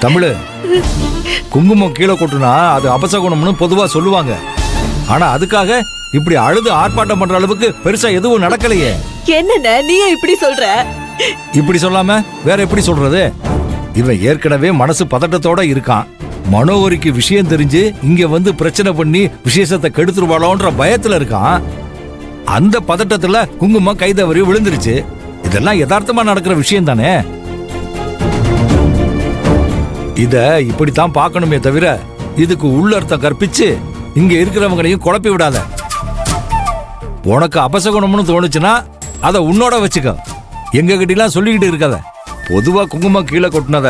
தமிழ், குங்குமம் கீழே கொட்டுனா அது அபசகுணம்னு பொதுவா சொல்லுவாங்க. ஆனா அதுக்காக இப்படி அழுது ஆர்ப்பாட்டம் பண்ற அளவுக்கு பெருசா எதுவும் நடக்கலையே. என்னென்ன நீயே இப்படி சொல்ற? இப்படி சொல்லாம வேற எப்படி சொல்றது? இவன் ஏற்கனவே மனசு பதட்டத்தோட இருக்கான். மனோகரிக்கு விஷயம் தெரிஞ்சு இங்க வந்து பிரச்சனை பண்ணி விசேஷத்தை கெடுத்துருவாளோன்ற பயத்துல இருக்கான். அந்த பதட்டத்துல குங்குமம் கைதவறி விழுந்துருச்சு. இதெல்லாம் யதார்த்தமா நடக்கிற விஷயம் தானே. இத இப்படித்தான் பார்க்கணுமே தவிர இதுக்கு உள்ளர்த்தம் கற்பிச்சு இங்க இருக்கிறவங்களையும் குழப்பி விடாத. உனக்கு அபசகுணம்னு தோணுச்சுன்னா அதை உன்னோட வச்சுக்க. எங்க கிட்டலாம் சொல்லிக்கிட்டு இருக்காத. பொதுவா குங்குமம் கீழே கொட்டினத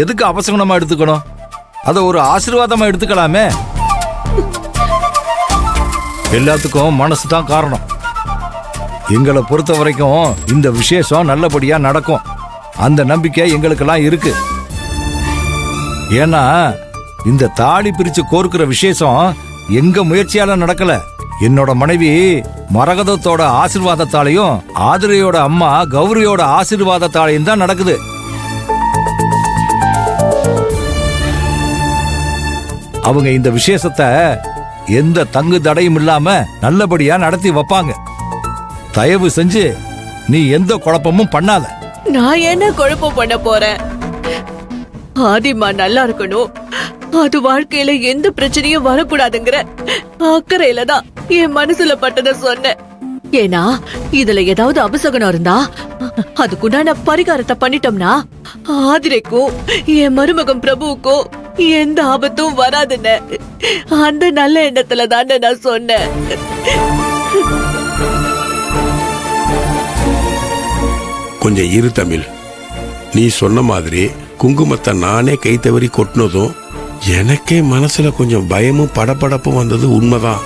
எதுக்கு அபசகுணமா எடுத்துக்கணும்? அதை ஒரு ஆசீர்வாதமா எடுத்துக்கலாமே. எல்லாத்துக்கும் மனசு தான் காரணம். எங்களை பொறுத்த வரைக்கும் இந்த விசேஷம் நல்லபடியா நடக்கும். அந்த நம்பிக்கை எங்களுக்கெல்லாம் இருக்கு. ஏன்னா இந்த தாலி பிரிச்சு கோர்க்கிற விசேஷம் எங்க முயற்சியால நடக்கல. என்னோட மனைவி மரகதத்தோட ஆசீர்வாதத்தாலையும் ஆதிரையோட அம்மா கௌரியோட ஆசீர்வாதத்தாலையும் தான் நடக்குது. அவங்க இந்த விசேஷத்தை எந்த தங்கு தடையும் இல்லாம நல்லபடியா நடத்தி வைப்பாங்க. தயவு செஞ்சு நீ எந்த குழப்பமும் பண்ணாத. நான் என்ன குழப்பம் பண்ண போறேன்? ஆதிமா நல்லா இருக்கணும், அது வாழ்க்கையில எந்த பிரச்சனையும் வரக்கூடாதுங்கிற அக்கறையில தான் என் மனசுல பட்டத சொன்னேன். ஏன்னா இதுல ஏதாவது அபசகனம் இருந்தா அதுக்குண்டான பரிகாரத்தை பண்ணிட்டோம்னா ஆதிரைக்கும் என் மருமகன் பிரபுவுக்கும் எந்த ஆபத்தும் வராதுன்னு அந்த நல்ல எண்ணத்துல தானே நான் சொன்னேன். கொஞ்சம் இரு தமிழ். நீ சொன்ன மாதிரி குங்குமத்தை நானே கை தவறி கொட்டினதும் எனக்கே மனசுல கொஞ்சம் பயமும் படபடப்பும் வந்தது உண்மைதான்.